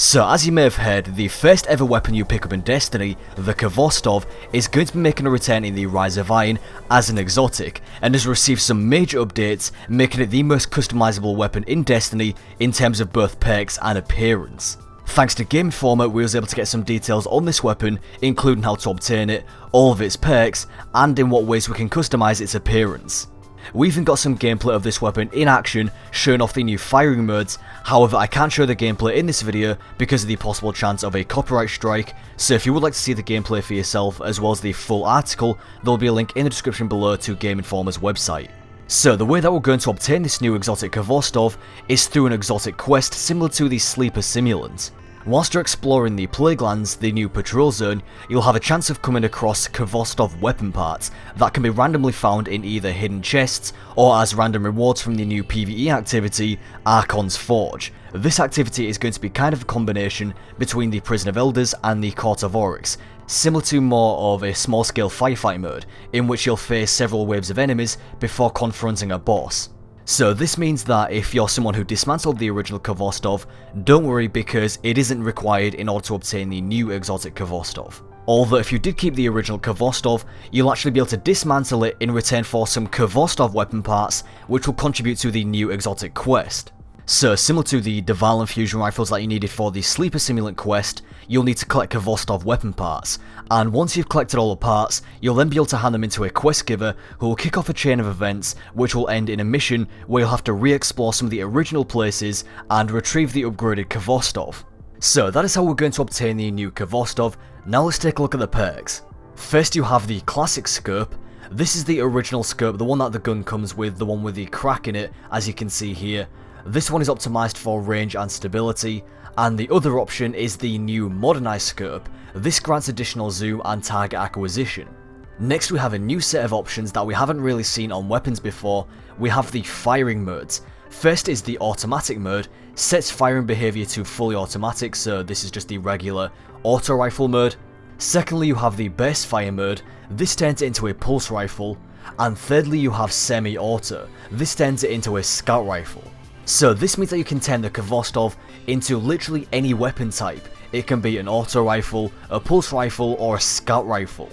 So as you may have heard, the first ever weapon you pick up in Destiny, the Khvostov, is going to be making a return in the Rise of Iron as an exotic, and has received some major updates, making it the most customizable weapon in Destiny in terms of both perks and appearance. Thanks to Game Informer, we was able to get some details on this weapon, including how to obtain it, all of its perks, and in what ways we can customize its appearance. We even got some gameplay of this weapon in action, showing off the new firing modes. However, I can't show the gameplay in this video because of the possible chance of a copyright strike, so if you would like to see the gameplay for yourself as well as the full article, there will be a link in the description below to Game Informer's website. So the way that we're going to obtain this new exotic Khvostov is through an exotic quest similar to the Sleeper Simulant. Whilst you're exploring the Plaguelands, the new patrol zone, you'll have a chance of coming across Khvostov weapon parts that can be randomly found in either hidden chests or as random rewards from the new PvE activity, Archon's Forge. This activity is going to be kind of a combination between the Prison of Elders and the Court of Oryx, similar to more of a small scale firefight mode, in which you'll face several waves of enemies before confronting a boss. So this means that if you're someone who dismantled the original Khvostov, don't worry because it isn't required in order to obtain the new exotic Khvostov. Although if you did keep the original Khvostov, you'll actually be able to dismantle it in return for some Khvostov weapon parts, which will contribute to the new exotic quest. So similar to the DeviantArt fusion rifles that you needed for the Sleeper Simulant quest, you'll need to collect Khvostov weapon parts, and once you've collected all the parts, you'll then be able to hand them into a quest giver who will kick off a chain of events which will end in a mission where you'll have to re-explore some of the original places and retrieve the upgraded Khvostov. So that is how we're going to obtain the new Khvostov. Now let's take a look at the perks. First you have the classic scope. This is the original scope, the one that the gun comes with, the one with the crack in it, as you can see here. This one is optimized for range and stability, and the other option is the new modernized scope. This grants additional zoom and target acquisition. Next we have a new set of options that we haven't really seen on weapons before. We have the firing modes. First is the automatic mode, sets firing behavior to fully automatic, so this is just the regular auto rifle mode. Secondly you have the burst fire mode, this turns it into a pulse rifle. And thirdly you have semi-auto, this turns it into a scout rifle. So this means that you can turn the Khvostov into literally any weapon type. It can be an auto rifle, a pulse rifle, or a scout rifle.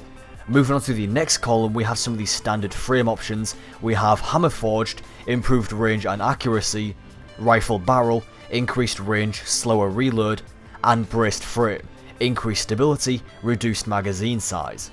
Moving on to the next column, we have some of the standard frame options. We have hammer forged, improved range and accuracy, rifle barrel, increased range, slower reload, and braced frame, increased stability, reduced magazine size.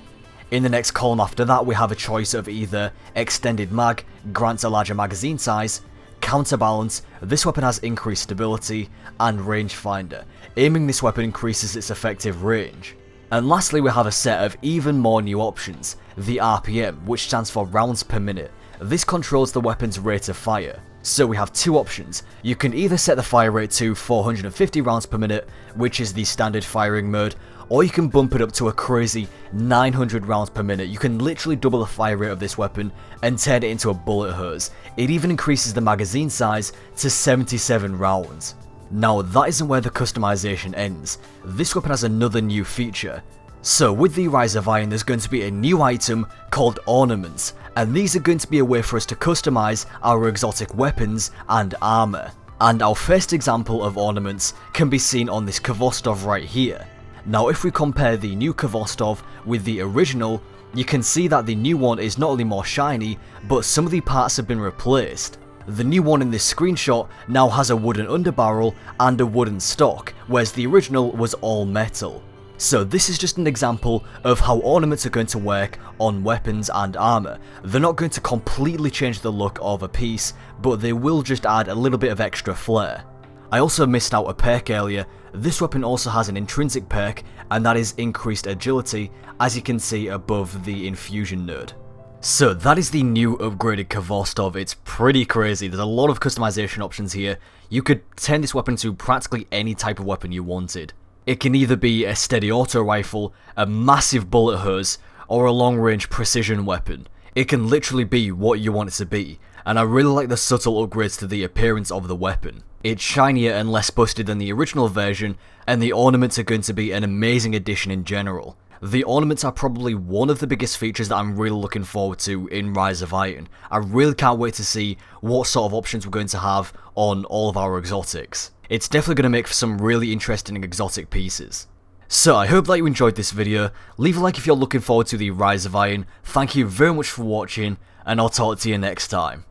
In the next column after that, we have a choice of either extended mag, grants a larger magazine size, counterbalance, this weapon has increased stability, and rangefinder. Aiming this weapon increases its effective range. And lastly we have a set of even more new options, the RPM, which stands for rounds per minute. This controls the weapon's rate of fire. So we have two options. You can either set the fire rate to 450 rounds per minute, which is the standard firing mode, or you can bump it up to a crazy 900 rounds per minute. You can literally double the fire rate of this weapon and turn it into a bullet hose. It even increases the magazine size to 77 rounds. Now that isn't where the customization ends. This weapon has another new feature. So with the Rise of Iron there's going to be a new item called ornaments, and these are going to be a way for us to customize our exotic weapons and armor. And our first example of ornaments can be seen on this Khvostov right here. Now if we compare the new Khvostov with the original, you can see that the new one is not only more shiny, but some of the parts have been replaced. The new one in this screenshot now has a wooden underbarrel and a wooden stock, whereas the original was all metal. So this is just an example of how ornaments are going to work on weapons and armor. They're not going to completely change the look of a piece, but they will just add a little bit of extra flair. I also missed out a perk earlier. This weapon also has an intrinsic perk, and that is increased agility, as you can see above the infusion node. So that is the new upgraded Khvostov. It's pretty crazy. There's a lot of customization options here. You could turn this weapon to practically any type of weapon you wanted. It can either be a steady auto rifle, a massive bullet hose, or a long range precision weapon. It can literally be what you want it to be, and I really like the subtle upgrades to the appearance of the weapon. It's shinier and less busted than the original version, and the ornaments are going to be an amazing addition in general. The ornaments are probably one of the biggest features that I'm really looking forward to in Rise of Iron. I really can't wait to see what sort of options we're going to have on all of our exotics. It's definitely going to make for some really interesting exotic pieces. So I hope that you enjoyed this video. Leave a like if you're looking forward to the Rise of Iron. Thank you very much for watching, and I'll talk to you next time.